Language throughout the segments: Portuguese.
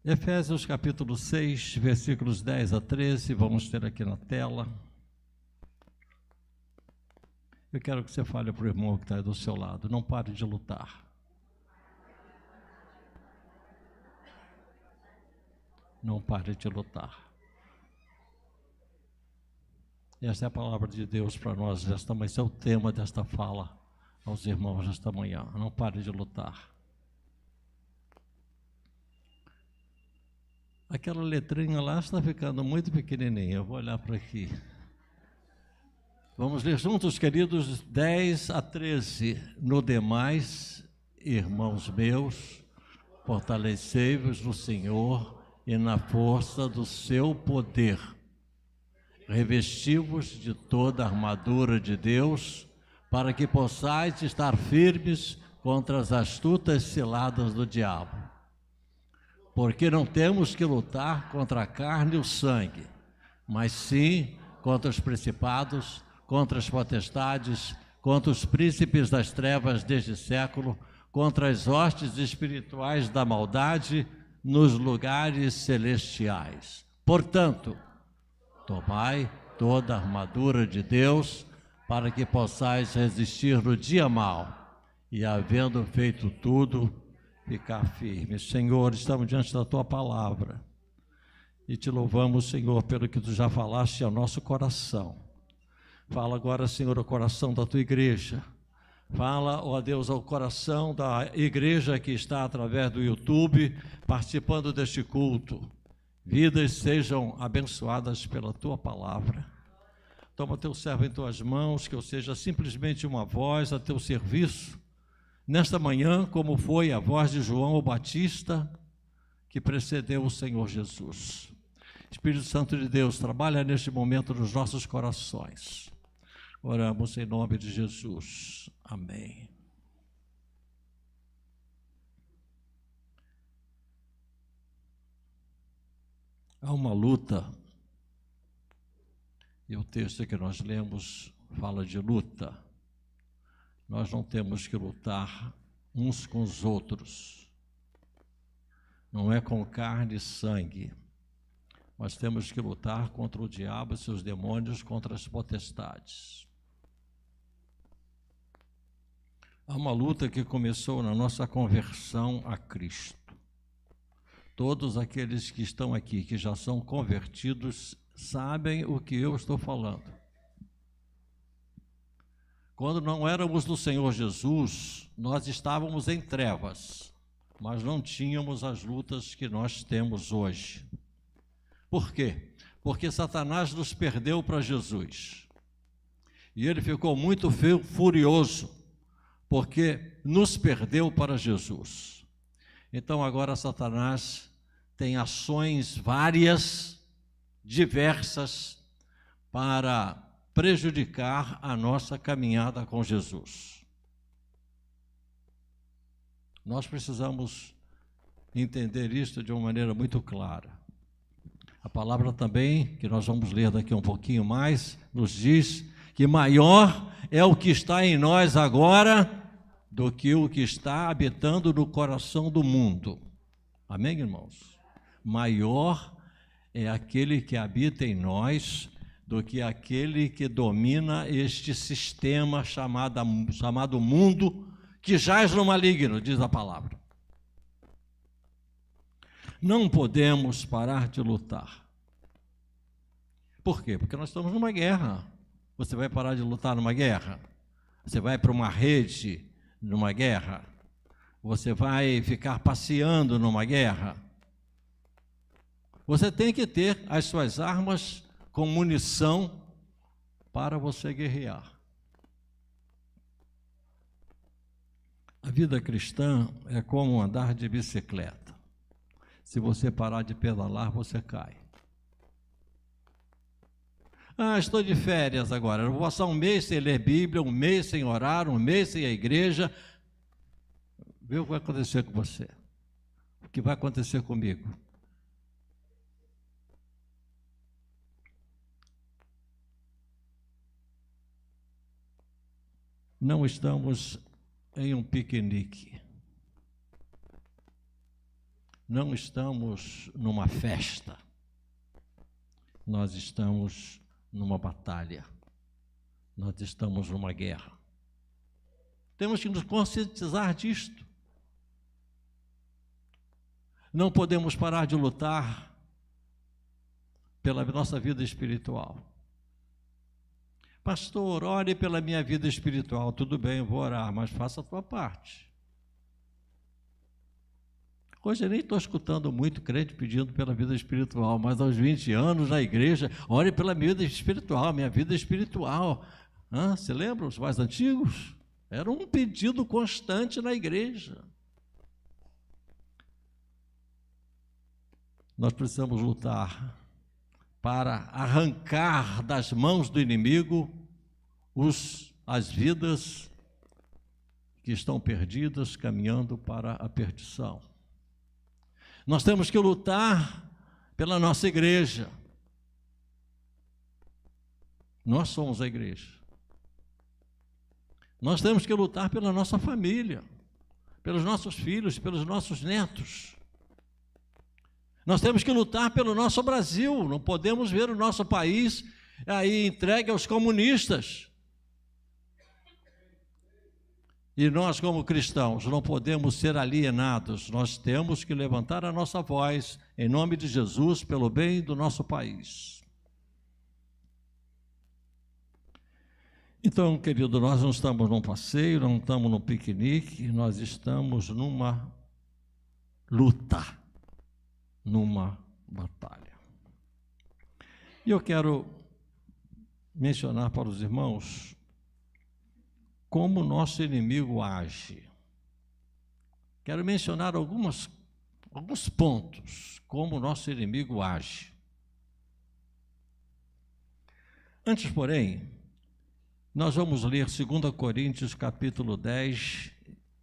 Efésios capítulo 6, versículos 10 a 13, vamos ter aqui na tela. Eu quero que você fale para o irmão que está aí do seu lado, não pare de lutar. Não pare de lutar. Essa é a palavra de Deus para nós esta manhã, esse é o tema desta fala aos irmãos esta manhã, não pare de lutar. Aquela letrinha lá está ficando muito pequenininha, eu vou olhar para aqui. Vamos ler juntos, queridos, 10 a 13. No demais, irmãos meus, fortalecei-vos no Senhor e na força do seu poder. Revesti-vos de toda a armadura de Deus, para que possais estar firmes contra as astutas ciladas do diabo. Porque não temos que lutar contra a carne e o sangue, mas sim contra os principados, contra as potestades, contra os príncipes das trevas deste século, contra as hostes espirituais da maldade nos lugares celestiais. Portanto, tomai toda a armadura de Deus, para que possais resistir no dia mau, e havendo feito tudo, ficar firme. Senhor, estamos diante da Tua palavra e te louvamos, Senhor, pelo que Tu já falaste ao nosso coração. Fala agora, Senhor, ao coração da Tua igreja. Fala, ó Deus, ao coração da igreja que está através do YouTube, participando deste culto. Vidas sejam abençoadas pela Tua palavra. Toma Teu servo em Tuas mãos, que eu seja simplesmente uma voz a Teu serviço, nesta manhã, como foi a voz de João o Batista, que precedeu o Senhor Jesus. Espírito Santo de Deus, trabalha neste momento nos nossos corações. Oramos em nome de Jesus. Amém. Há uma luta, e o texto que nós lemos fala de luta. Nós não temos que lutar uns com os outros. Não é com carne e sangue. Nós temos que lutar contra o diabo e seus demônios, contra as potestades. Há uma luta que começou na nossa conversão a Cristo. Todos aqueles que estão aqui, que já são convertidos, sabem o que eu estou falando. Quando não éramos do Senhor Jesus, nós estávamos em trevas, mas não tínhamos as lutas que nós temos hoje. Por quê? Porque Satanás nos perdeu para Jesus. E ele ficou muito furioso, porque nos perdeu para Jesus. Então agora Satanás tem ações várias, diversas, para prejudicar a nossa caminhada com Jesus. Nós precisamos entender isso de uma maneira muito clara. A palavra também, que nós vamos ler daqui um pouquinho mais, nos diz que maior é o que está em nós agora do que o que está habitando no coração do mundo. Amém, irmãos? Maior é aquele que habita em nós do que aquele que domina este sistema chamado mundo, que jaz no maligno, diz a palavra. Não podemos parar de lutar. Por quê? Porque nós estamos numa guerra. Você vai parar de lutar numa guerra? Você vai para uma rede numa guerra? Você vai ficar passeando numa guerra? Você tem que ter as suas armas com munição para você guerrear. A vida cristã é como andar de bicicleta. Se você parar de pedalar, você cai. Estou de férias agora, eu vou passar um mês sem ler Bíblia, um mês sem orar, um mês sem a igreja. Vê o que vai acontecer com você. O que vai acontecer comigo. Não estamos em um piquenique. não estamos numa festa, nós estamos numa batalha, nós estamos numa guerra. Temos que nos conscientizar disto. Não podemos parar de lutar pela nossa vida espiritual. Pastor, ore pela minha vida espiritual. Tudo bem, eu vou orar, mas faça a tua parte. Hoje eu nem estou escutando muito crente pedindo pela vida espiritual, mas aos 20 anos na igreja, ore pela minha vida espiritual. Você lembra os mais antigos? Era um pedido constante na igreja. Nós precisamos lutar para arrancar das mãos do inimigo as vidas que estão perdidas, caminhando para a perdição. Nós temos que lutar pela nossa igreja. Nós somos a igreja. Nós temos que lutar pela nossa família, pelos nossos filhos, pelos nossos netos. Nós temos que lutar pelo nosso Brasil. Não podemos ver o nosso país aí entregue aos comunistas. E nós, como cristãos, não podemos ser alienados. Nós temos que levantar a nossa voz em nome de Jesus pelo bem do nosso país. Então, querido, nós não estamos num passeio, não estamos num piquenique, nós estamos numa luta, numa batalha. E eu quero mencionar para os irmãos como o nosso inimigo age. Quero mencionar alguns pontos, como o nosso inimigo age. Antes, porém, nós vamos ler 2 Coríntios, capítulo 10,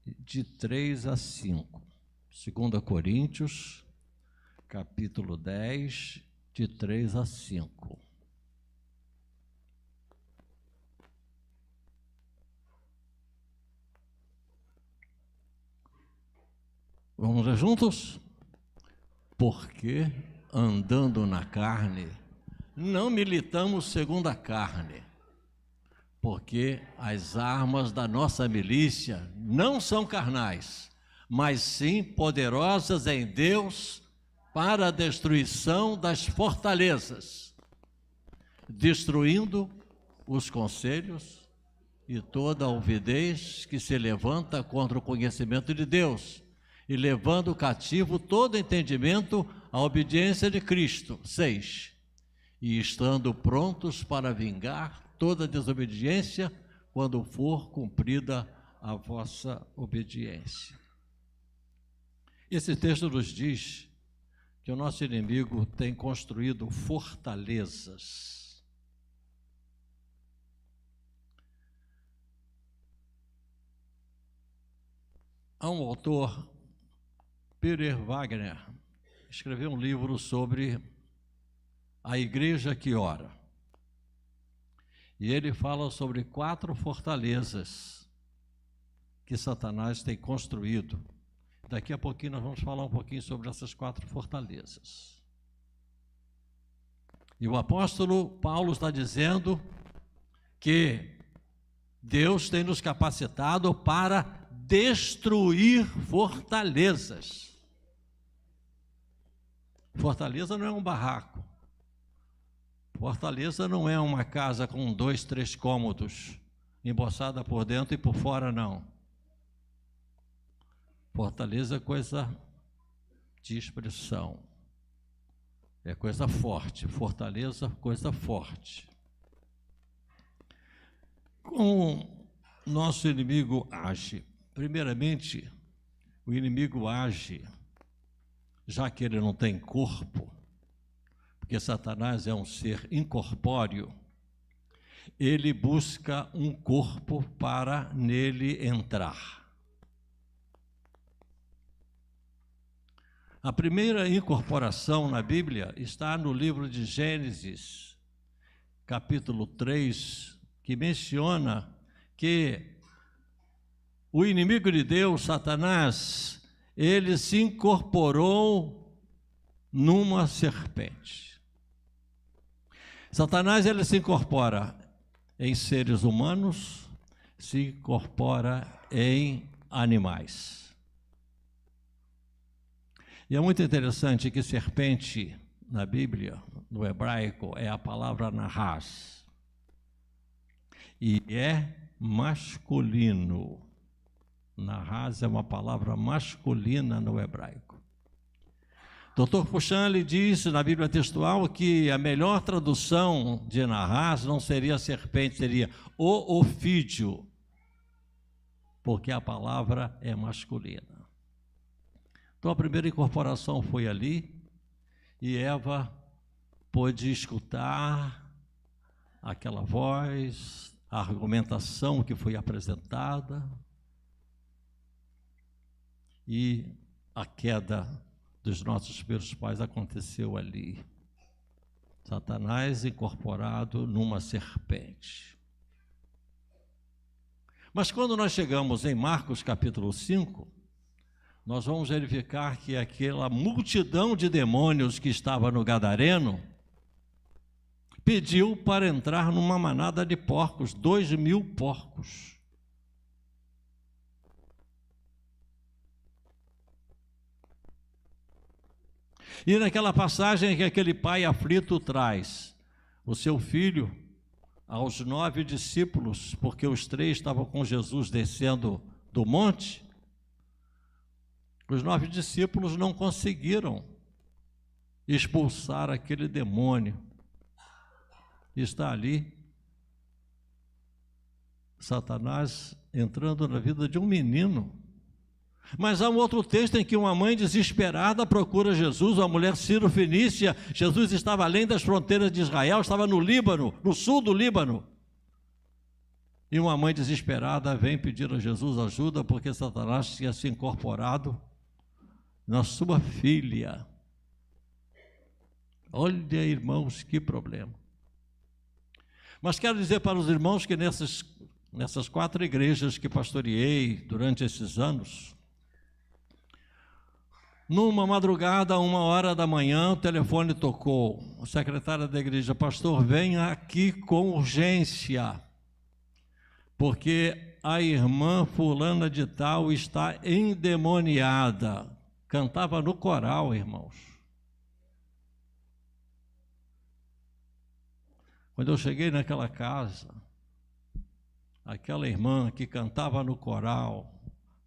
de 3 a 5. 2 Coríntios, capítulo 10, de 3 a 5. Vamos ler juntos? Porque, andando na carne, não militamos segundo a carne, porque as armas da nossa milícia não são carnais, mas sim poderosas em Deus para a destruição das fortalezas, destruindo os conselhos e toda a altivez que se levanta contra o conhecimento de Deus, e levando cativo todo entendimento à obediência de Cristo. 6. E estando prontos para vingar toda desobediência, quando for cumprida a vossa obediência. Esse texto nos diz que o nosso inimigo tem construído fortalezas. Há um autor, Peter Wagner, escreveu um livro sobre a igreja que ora. E ele fala sobre 4 fortalezas que Satanás tem construído. Daqui a pouquinho nós vamos falar um pouquinho sobre essas 4 fortalezas. E o apóstolo Paulo está dizendo que Deus tem nos capacitado para destruir fortalezas. Fortaleza não é um barraco. Fortaleza não é uma casa com 2, 3 cômodos, emboçada por dentro e por fora, não. Fortaleza é coisa de expressão, é coisa forte. Fortaleza, coisa forte. Como nosso inimigo age? Primeiramente, o inimigo age, já que ele não tem corpo, porque Satanás é um ser incorpóreo, ele busca um corpo para nele entrar. A primeira incorporação na Bíblia está no livro de Gênesis, capítulo 3, que menciona que o inimigo de Deus, Satanás, ele se incorporou numa serpente. Satanás, ele se incorpora em seres humanos, se incorpora em animais. E é muito interessante que serpente, na Bíblia, no hebraico, é a palavra nahas. E é masculino. Nahas é uma palavra masculina no hebraico. Dr. Fouchamp, ele diz na Bíblia textual que a melhor tradução de Nahas não seria serpente, seria o ofídio, porque a palavra é masculina. Então a primeira incorporação foi ali, e Eva pôde escutar aquela voz, a argumentação que foi apresentada, e a queda dos nossos primeiros pais aconteceu ali. Satanás incorporado numa serpente. Mas quando nós chegamos em Marcos capítulo 5, nós vamos verificar que aquela multidão de demônios que estava no Gadareno pediu para entrar numa manada de porcos, 2.000 porcos. E naquela passagem que aquele pai aflito traz o seu filho aos 9 discípulos, porque os 3 estavam com Jesus descendo do monte, os 9 discípulos não conseguiram expulsar aquele demônio. Está ali Satanás entrando na vida de um menino. Mas há um outro texto em que uma mãe desesperada procura Jesus, uma mulher Ciro-fenícia. Jesus estava além das fronteiras de Israel, estava no Líbano, no sul do Líbano. E uma mãe desesperada vem pedir a Jesus ajuda porque Satanás tinha se incorporado na sua filha. Olha, irmãos, que problema. Mas quero dizer para os irmãos que nessas 4 igrejas que pastoreei durante esses anos, numa madrugada, 1h da manhã, o telefone tocou. A secretária da igreja: pastor, venha aqui com urgência, porque a irmã fulana de tal está endemoniada. Cantava no coral, irmãos. Quando eu cheguei naquela casa, aquela irmã que cantava no coral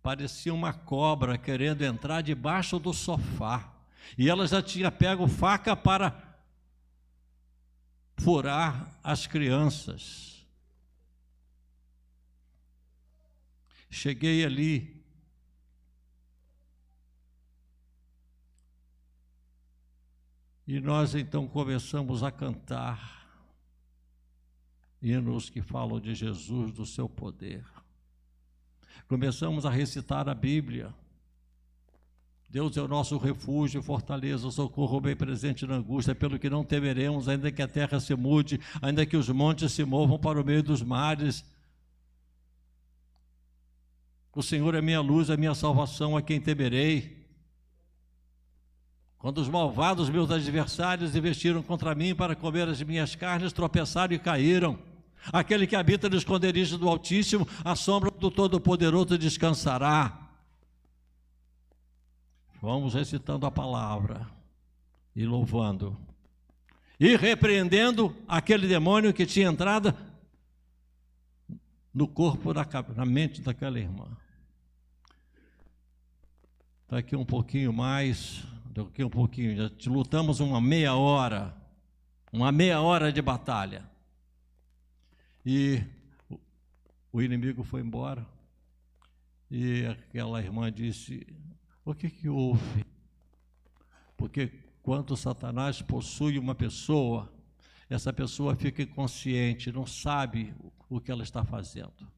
parecia uma cobra querendo entrar debaixo do sofá. E ela já tinha pego faca para furar as crianças. Cheguei ali, e nós então começamos a cantar hinos que falam de Jesus, do seu poder. Começamos a recitar a Bíblia. Deus é o nosso refúgio e fortaleza, o socorro bem presente na angústia, pelo que não temeremos, ainda que a terra se mude, ainda que os montes se movam para o meio dos mares. O Senhor é minha luz, é minha salvação, a quem temerei. Quando os malvados, meus adversários, investiram contra mim para comer as minhas carnes, tropeçaram e caíram. Aquele que habita no esconderijo do Altíssimo, a sombra do Todo-Poderoso descansará. Vamos recitando a palavra e louvando e repreendendo aquele demônio que tinha entrado no corpo, na mente daquela irmã. Daqui um pouquinho mais, daqui um pouquinho, já lutamos uma meia hora de batalha. E o inimigo foi embora. E aquela irmã disse: o que houve? Porque quando Satanás possui uma pessoa, essa pessoa fica inconsciente, não sabe o que ela está fazendo.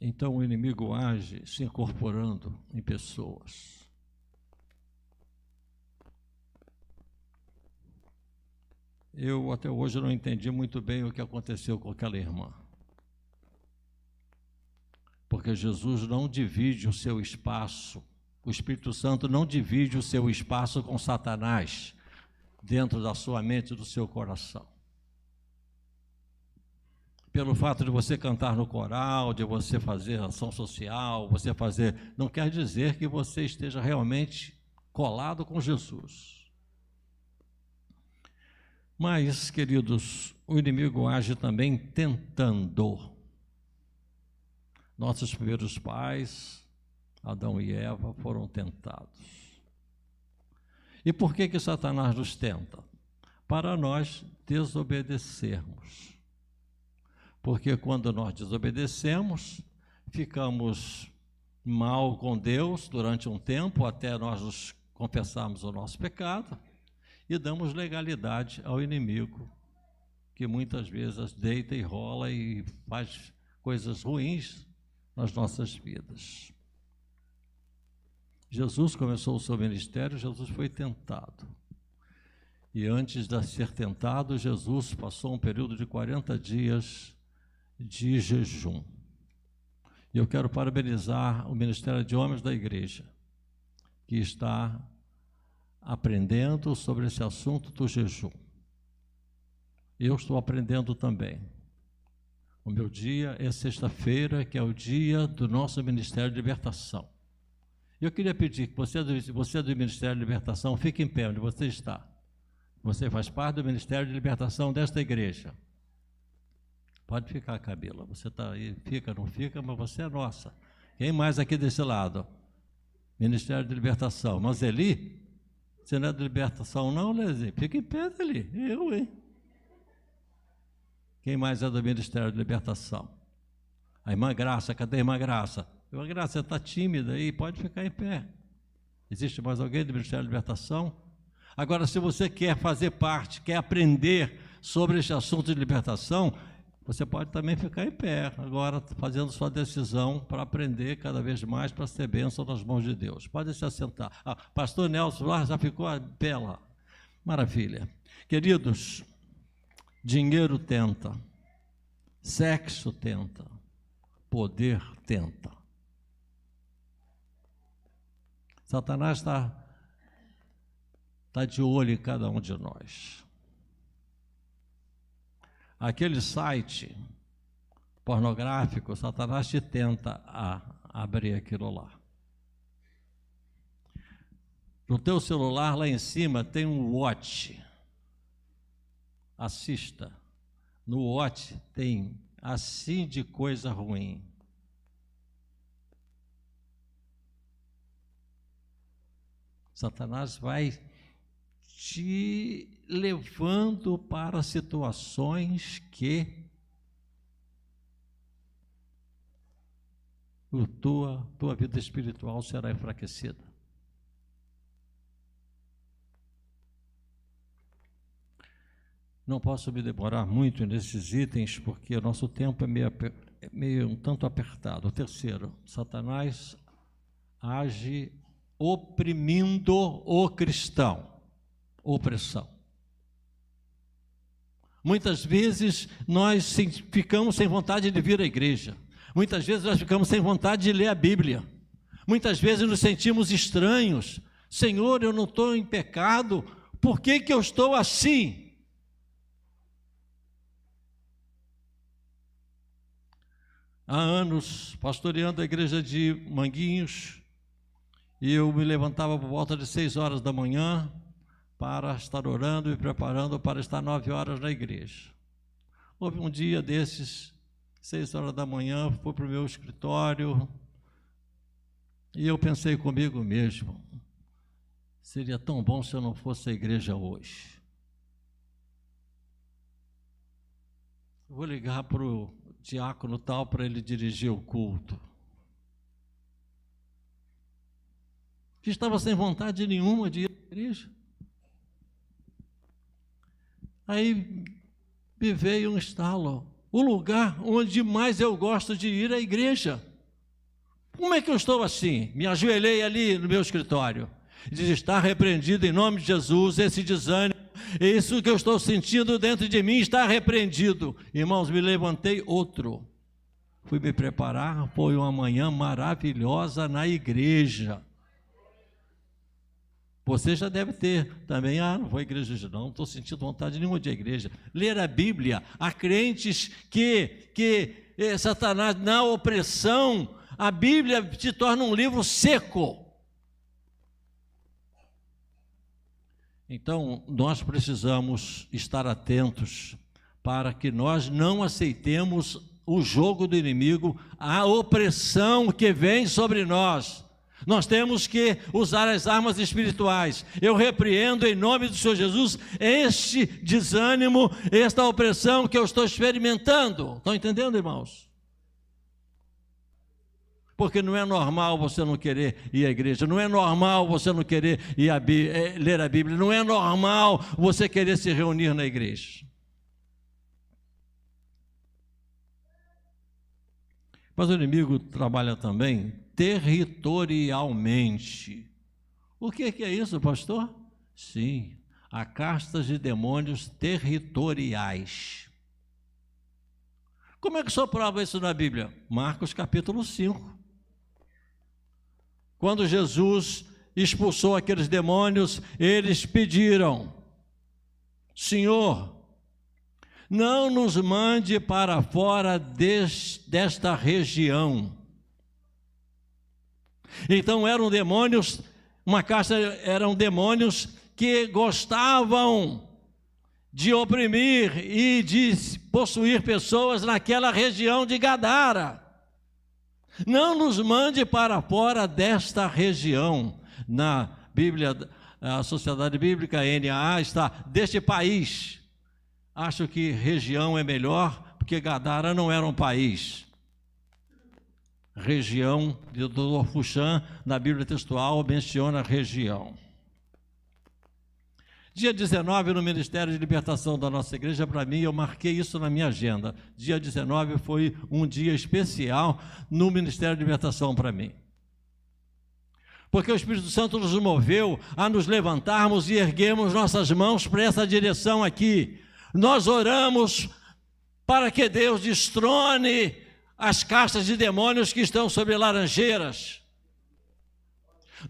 Então o inimigo age se incorporando em pessoas. Eu até hoje não entendi muito bem o que aconteceu com aquela irmã. Porque Jesus não divide o seu espaço, o Espírito Santo não divide o seu espaço com Satanás dentro da sua mente e do seu coração. Pelo fato de você cantar no coral, de você fazer ação social, você fazer, não quer dizer que você esteja realmente colado com Jesus. Mas, queridos, o inimigo age também tentando. Nossos primeiros pais, Adão e Eva, foram tentados. E por que Satanás nos tenta? Para nós desobedecermos. Porque quando nós desobedecemos, ficamos mal com Deus durante um tempo, até nós nos confessarmos o nosso pecado, e damos legalidade ao inimigo, que muitas vezes deita e rola e faz coisas ruins nas nossas vidas. Jesus começou o seu ministério, Jesus foi tentado. E antes de ser tentado, Jesus passou um período de 40 dias de jejum. E eu quero parabenizar o Ministério de Homens da Igreja, que está aprendendo sobre esse assunto do jejum. Eu estou aprendendo também. O meu dia é sexta-feira, que é o dia do nosso Ministério de Libertação. Eu queria pedir que você do Ministério de Libertação, fique em pé onde você está. Você faz parte do Ministério de Libertação desta igreja. Pode ficar, Camila. Você está aí, fica, não fica, mas você é nossa. Quem mais aqui desse lado? Ministério de Libertação. Mas Eli, você não é de libertação não, Lezinho? Fica em pé, Eli. Eu, hein? Quem mais é do Ministério de Libertação? A irmã Graça, cadê a irmã Graça? Irmã Graça, você está tímida aí, pode ficar em pé. Existe mais alguém do Ministério de Libertação? Agora, se você quer fazer parte, quer aprender sobre esse assunto de libertação, você pode também ficar em pé, agora fazendo sua decisão para aprender cada vez mais, para ser bênção nas mãos de Deus. Pode se assentar. Pastor Nelson lá já ficou em pé lá. Maravilha. Queridos, dinheiro tenta, sexo tenta, poder tenta. Satanás está de olho em cada um de nós. Aquele site pornográfico, Satanás te tenta a abrir aquilo lá. No teu celular, lá em cima, tem um watch. Assista. No watch tem assim de coisa ruim. Satanás vai te levando para situações que a tua vida espiritual será enfraquecida. Não posso me demorar muito nesses itens, porque o nosso tempo é meio um tanto apertado. O terceiro, Satanás age oprimindo o cristão. Opressão. Muitas vezes nós ficamos sem vontade de vir à igreja. Muitas vezes nós ficamos sem vontade de ler a Bíblia. Muitas vezes nos sentimos estranhos. Senhor, eu não estou em pecado. Por que eu estou assim? Há anos, pastoreando a igreja de Manguinhos, e eu me levantava por volta de 6 horas da manhã, para estar orando e preparando para estar 9 horas na igreja. Houve um dia desses, 6 horas da manhã, fui para o meu escritório e eu pensei comigo mesmo, seria tão bom se eu não fosse à igreja hoje. Vou ligar para o diácono tal para ele dirigir o culto. Estava sem vontade nenhuma de ir à igreja. Aí me veio um estalo, o lugar onde mais eu gosto de ir é a igreja. Como é que eu estou assim? Me ajoelhei ali no meu escritório. Diz, está repreendido em nome de Jesus esse desânimo, Isso que eu estou sentindo dentro de mim está repreendido. Irmãos, me levantei outro. Fui me preparar, foi uma manhã maravilhosa na igreja. Você já deve ter também, não vou à igreja hoje não estou sentindo vontade nenhuma de ir à igreja. Ler a Bíblia, há crentes que Satanás, na opressão, a Bíblia se torna um livro seco. Então, nós precisamos estar atentos para que nós não aceitemos o jogo do inimigo, a opressão que vem sobre nós. Nós temos que usar as armas espirituais. Eu repreendo em nome do Senhor Jesus este desânimo, esta opressão que eu estou experimentando. Estão entendendo, irmãos? Porque não é normal você não querer ir à igreja, não é normal você não querer ler a Bíblia, não é normal você querer se reunir na igreja. Mas o inimigo trabalha também territorialmente. O que é isso, pastor? Sim, há castas de demônios territoriais. Como é que o senhor prova isso na Bíblia? Marcos capítulo 5. Quando Jesus expulsou aqueles demônios, eles pediram: Senhor, não nos mande para fora desta região. Então eram demônios, uma casta, eram demônios que gostavam de oprimir e de possuir pessoas naquela região de Gadara. Não nos mande para fora desta região. Na Bíblia, a Sociedade Bíblica, NAA, está deste país. Acho que região é melhor, porque Gadara não era um país. Região, do Dr. Fuchan, na Bíblia textual, menciona região. Dia 19, no Ministério de Libertação da nossa igreja, para mim, eu marquei isso na minha agenda. Dia 19 foi um dia especial no Ministério de Libertação para mim. Porque o Espírito Santo nos moveu a nos levantarmos e erguermos nossas mãos para essa direção aqui. Nós oramos para que Deus destrone as castas de demônios que estão sobre Laranjeiras.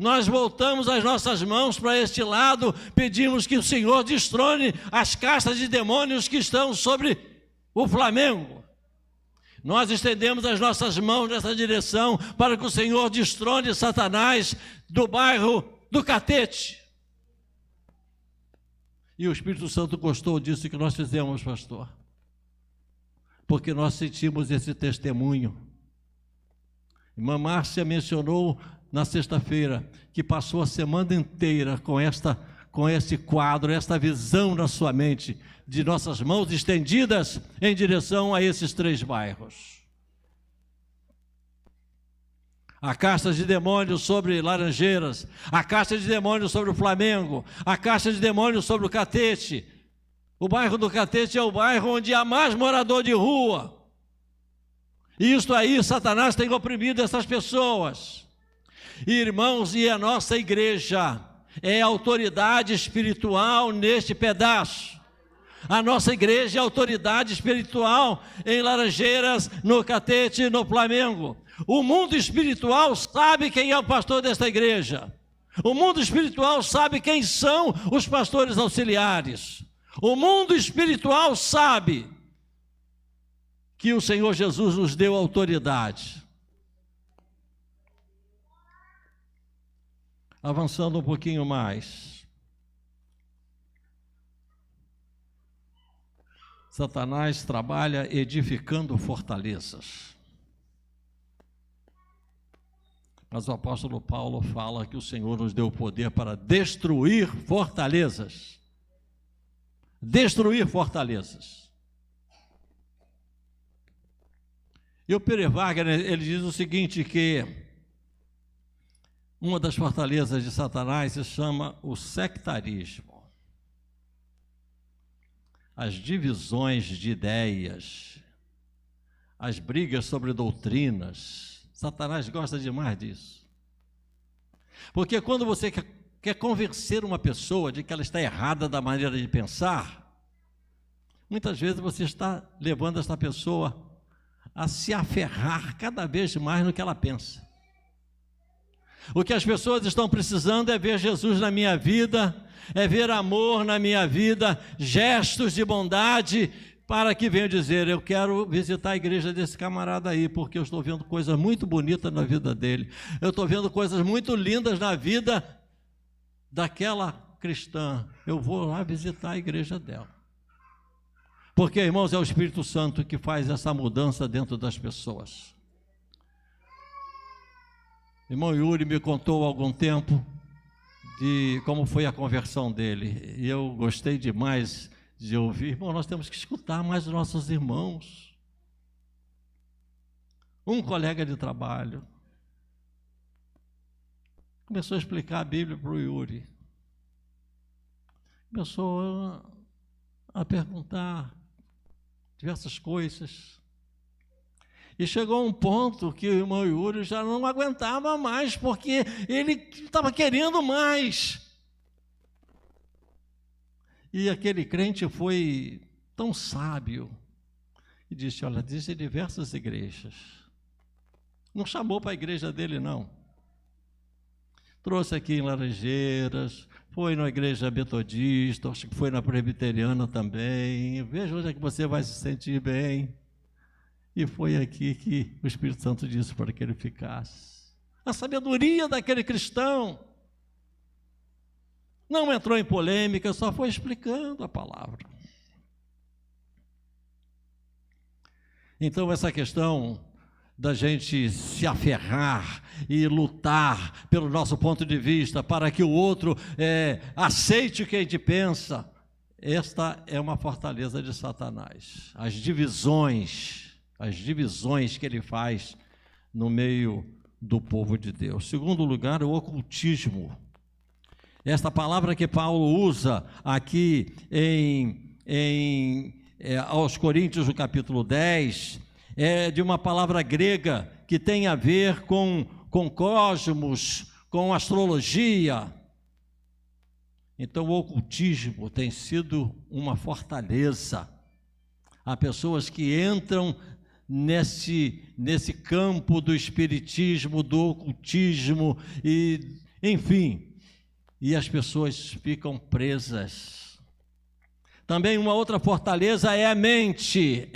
Nós voltamos as nossas mãos para este lado, pedimos que o Senhor destrone as castas de demônios que estão sobre o Flamengo. Nós estendemos as nossas mãos nessa direção para que o Senhor destrone Satanás do bairro do Catete. E o Espírito Santo gostou disso que nós fizemos, pastor, porque nós sentimos esse testemunho. Irmã Márcia mencionou na sexta-feira que passou a semana inteira com esse quadro, esta visão na sua mente, de nossas mãos estendidas em direção a esses 3 bairros. A casta de demônios sobre Laranjeiras, a casta de demônios sobre o Flamengo, a casta de demônios sobre o Catete. O bairro do Catete é o bairro onde há mais morador de rua. E isto aí, Satanás tem oprimido essas pessoas. Irmãos, e a nossa igreja é autoridade espiritual neste pedaço. A nossa igreja é autoridade espiritual em Laranjeiras, no Catete, no Flamengo. O mundo espiritual sabe quem é o pastor desta igreja. O mundo espiritual sabe quem são os pastores auxiliares. O mundo espiritual sabe que o Senhor Jesus nos deu autoridade. Avançando um pouquinho mais. Satanás trabalha edificando fortalezas. Mas o apóstolo Paulo fala que o Senhor nos deu o poder para destruir fortalezas. Destruir fortalezas. E o Peter Wagner, ele diz o seguinte, que uma das fortalezas de Satanás se chama o sectarismo. As divisões de ideias, as brigas sobre doutrinas. Satanás gosta demais disso. Porque quando você quer convencer uma pessoa de que ela está errada da maneira de pensar, muitas vezes você está levando essa pessoa a se aferrar cada vez mais no que ela pensa. O que as pessoas estão precisando é ver Jesus na minha vida, é ver amor na minha vida, gestos de bondade, para que venham dizer: eu quero visitar a igreja desse camarada aí, porque eu estou vendo coisas muito bonitas na vida dele, eu estou vendo coisas muito lindas na vida daquela cristã, eu vou lá visitar a igreja dela. Porque, irmãos, é o Espírito Santo que faz essa mudança dentro das pessoas. Irmão Yuri me contou há algum tempo de como foi a conversão dele, e eu gostei demais de ouvir. Irmão, nós temos que escutar mais os nossos irmãos. Um colega de trabalho começou a explicar a Bíblia para o Yuri, começou a perguntar diversas coisas, e chegou a um ponto que o irmão Yuri já não aguentava mais, porque ele estava querendo mais. E aquele crente foi tão sábio e disse: olha, disse diversas igrejas. Não chamou para a igreja dele, não. Trouxe aqui em Laranjeiras, foi na igreja metodista, acho que foi na presbiteriana também. Veja onde é que você vai se sentir bem. E foi aqui que o Espírito Santo disse para que ele ficasse. A sabedoria daquele cristão. Não entrou em polêmica, só foi explicando a palavra. Então, essa questão da gente se aferrar e lutar pelo nosso ponto de vista, para que o outro aceite o que a gente pensa, esta é uma fortaleza de Satanás. As divisões que ele faz no meio do povo de Deus. Segundo lugar, o ocultismo. Esta palavra que Paulo usa aqui aos Coríntios, no capítulo 10, é de uma palavra grega que tem a ver com cosmos, com astrologia. Então, o ocultismo tem sido uma fortaleza. Há pessoas que entram nesse campo do espiritismo, do ocultismo, e, enfim, e as pessoas ficam presas. Também uma outra fortaleza é a mente,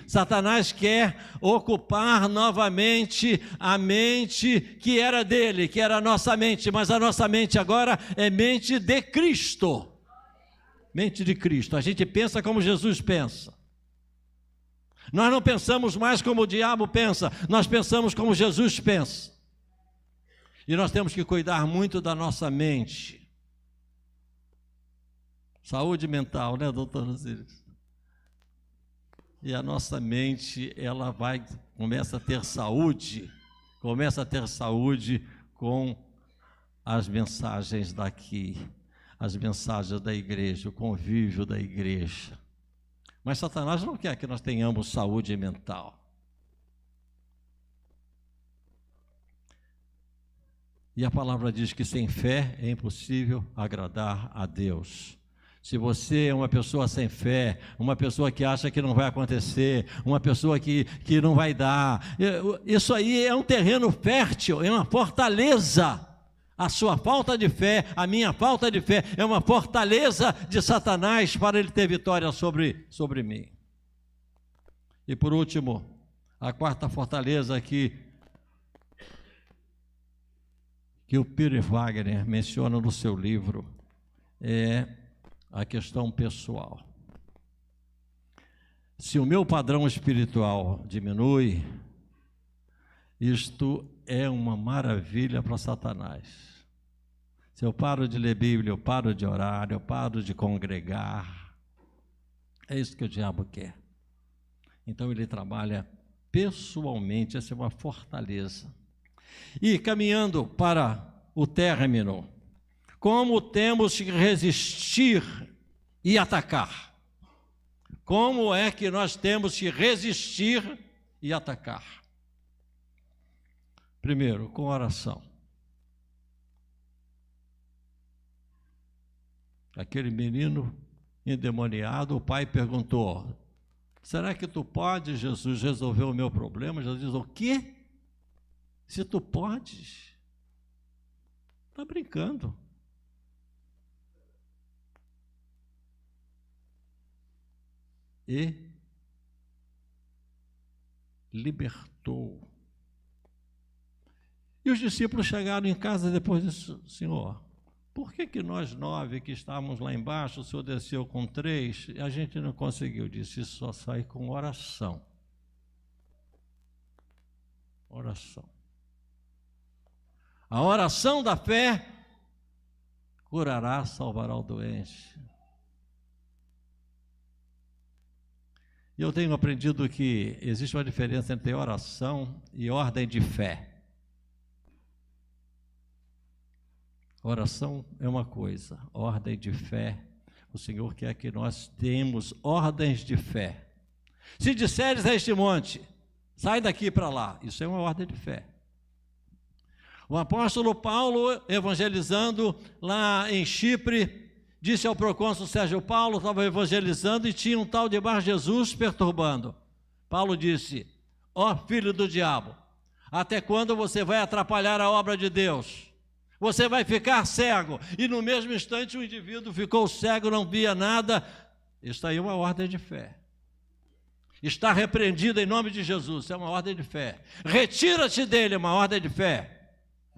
Satanás quer ocupar novamente a mente que era dele, que era a nossa mente, mas a nossa mente agora é mente de Cristo. Mente de Cristo, a gente pensa como Jesus pensa. Nós não pensamos mais como o diabo pensa, nós pensamos como Jesus pensa. E nós temos que cuidar muito da nossa mente. Saúde mental, né, doutor Osiris? E a nossa mente, ela começa a ter saúde com as mensagens daqui, as mensagens da igreja, o convívio da igreja. Mas Satanás não quer que nós tenhamos saúde mental. E a palavra diz que sem fé é impossível agradar a Deus. Se você é uma pessoa sem fé, uma pessoa que acha que não vai acontecer, uma pessoa que não vai dar, isso aí é um terreno fértil, é uma fortaleza. A sua falta de fé, a minha falta de fé, é uma fortaleza de Satanás para ele ter vitória sobre mim. E por último, a quarta fortaleza que o Peter Wagner menciona no seu livro é a questão pessoal. Se o meu padrão espiritual diminui, isto é uma maravilha para Satanás. Se eu paro de ler Bíblia, eu paro de orar, eu paro de congregar, é isso que o diabo quer. Então ele trabalha pessoalmente, essa é uma fortaleza. E caminhando para o término, como temos que resistir e atacar? Como é que nós temos que resistir e atacar? Primeiro, com oração. Aquele menino endemoniado, o pai perguntou: será que tu podes, Jesus, resolver o meu problema? Jesus diz: o quê? Se tu podes? Está brincando. E libertou. E os discípulos chegaram em casa depois disso: Senhor, por que nós 9 que estávamos lá embaixo, o Senhor desceu com 3, e a gente não conseguiu? Disse: isso só sai com oração. Oração. A oração da fé curará, salvará o doente. E eu tenho aprendido que existe uma diferença entre oração e ordem de fé. Oração é uma coisa, ordem de fé, o Senhor quer que nós temos ordens de fé. Se disseres a este monte, sai daqui para lá, isso é uma ordem de fé. O apóstolo Paulo, evangelizando lá em Chipre, disse ao procônsul Sérgio Paulo, estava evangelizando e tinha um tal de Bar Jesus perturbando. Paulo disse: ó filho do diabo, até quando você vai atrapalhar a obra de Deus? Você vai ficar cego. E no mesmo instante o indivíduo ficou cego, não via nada. Isso aí é uma ordem de fé. Está repreendido em nome de Jesus, é uma ordem de fé. Retira-te dele, é uma ordem de fé.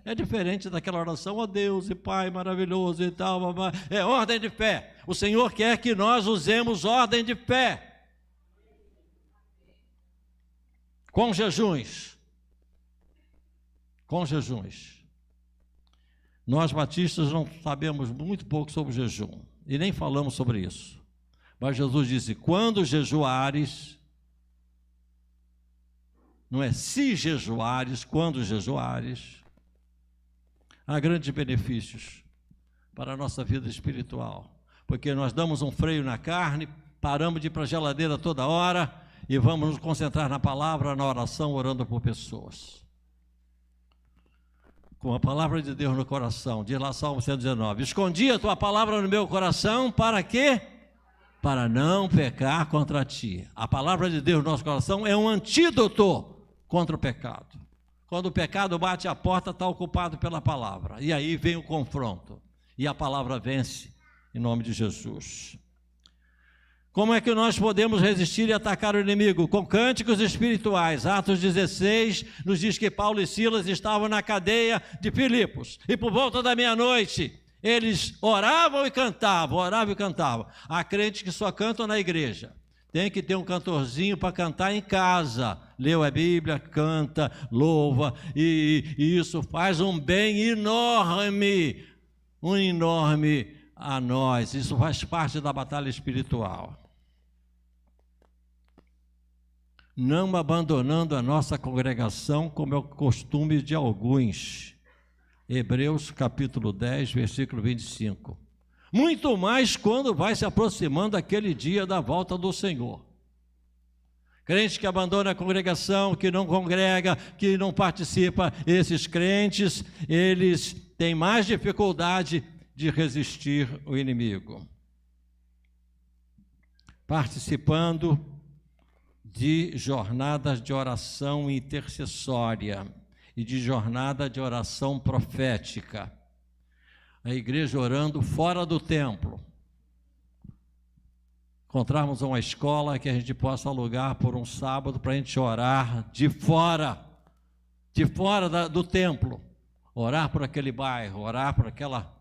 É diferente daquela oração: ó Deus e Pai maravilhoso e tal, é ordem de fé. O Senhor quer que nós usemos ordem de fé. Com jejuns. Com jejuns. Nós batistas não sabemos muito pouco sobre o jejum, e nem falamos sobre isso. Mas Jesus disse: quando jejuares, não é se jejuares, quando jejuares, há grandes benefícios para a nossa vida espiritual, porque nós damos um freio na carne, paramos de ir para a geladeira toda hora e vamos nos concentrar na palavra, na oração, orando por pessoas. Com a palavra de Deus no coração, diz lá Salmo 119: escondi a tua palavra no meu coração, para quê? Para não pecar contra ti. A palavra de Deus no nosso coração é um antídoto contra o pecado. Quando o pecado bate a porta, está ocupado pela palavra, e aí vem o confronto, e a palavra vence, em nome de Jesus. Como é que nós podemos resistir e atacar o inimigo? Com cânticos espirituais. Atos 16 nos diz que Paulo e Silas estavam na cadeia de Filipos, e por volta da meia-noite eles oravam e cantavam, oravam e cantavam. Há crentes que só cantam na igreja. Tem que ter um cantorzinho para cantar em casa. Leu a Bíblia, canta, louva, e isso faz um bem enorme a nós. Isso faz parte da batalha espiritual. Não abandonando a nossa congregação, como é o costume de alguns. Hebreus capítulo 10, versículo 25. Muito mais quando vai se aproximando aquele dia da volta do Senhor. Crente que abandona a congregação, que não congrega, que não participa, esses crentes, eles têm mais dificuldade de resistir ao inimigo. Participando de jornadas de oração intercessória e de jornada de oração profética. A igreja orando fora do templo. Encontrarmos uma escola que a gente possa alugar por um sábado para a gente orar de fora do templo. Orar por aquele bairro, orar por aquela...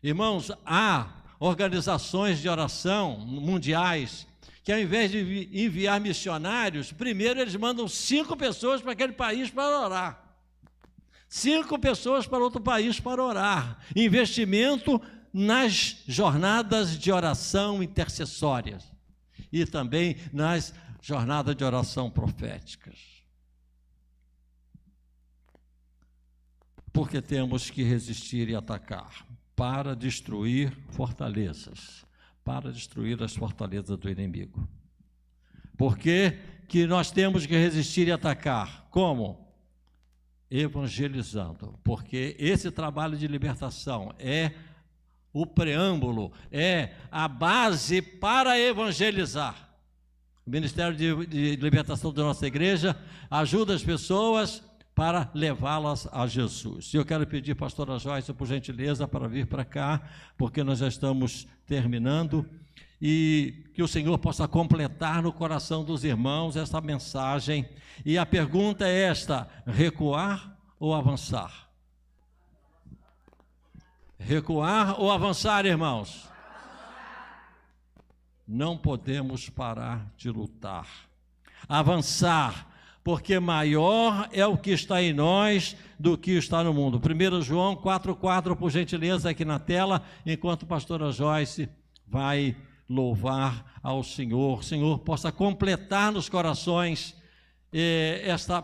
Irmãos, há organizações de oração mundiais que, ao invés de enviar missionários, primeiro eles mandam 5 pessoas para aquele país para orar. 5 pessoas para outro país para orar. Investimento nas jornadas de oração intercessórias e também nas jornadas de oração proféticas. Porque temos que resistir e atacar para destruir fortalezas, para destruir as fortalezas do inimigo. Por que que nós temos que resistir e atacar? Como? Evangelizando, porque esse trabalho de libertação é o preâmbulo, é a base para evangelizar. O Ministério de Libertação da nossa igreja ajuda as pessoas para levá-las a Jesus. E eu quero pedir, pastora Joyce, por gentileza, para vir para cá, porque nós já estamos terminando, e que o Senhor possa completar no coração dos irmãos essa mensagem. E a pergunta é esta: recuar ou avançar? Recuar ou avançar, irmãos? Não podemos parar de lutar. Avançar, porque maior é o que está em nós do que está no mundo. 1 João 4,4, por gentileza, aqui na tela, enquanto a pastora Joyce vai louvar ao Senhor. O Senhor possa completar nos corações esta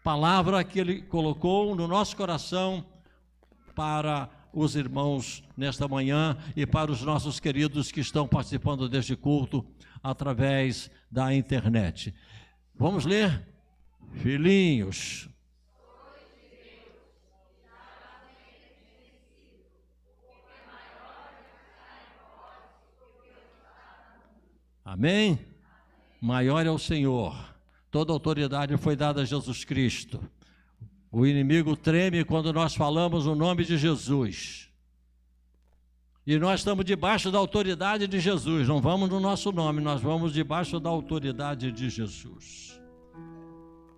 palavra que Ele colocou no nosso coração para os irmãos nesta manhã e para os nossos queridos que estão participando deste culto através da internet. Vamos ler? Filhinhos. Amém? Maior é o Senhor. Toda autoridade foi dada a Jesus Cristo. O inimigo treme quando nós falamos o nome de Jesus. E nós estamos debaixo da autoridade de Jesus. Não vamos no nosso nome, nós vamos debaixo da autoridade de Jesus.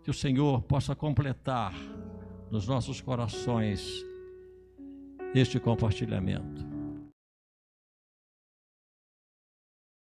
Que o Senhor possa completar nos nossos corações este compartilhamento.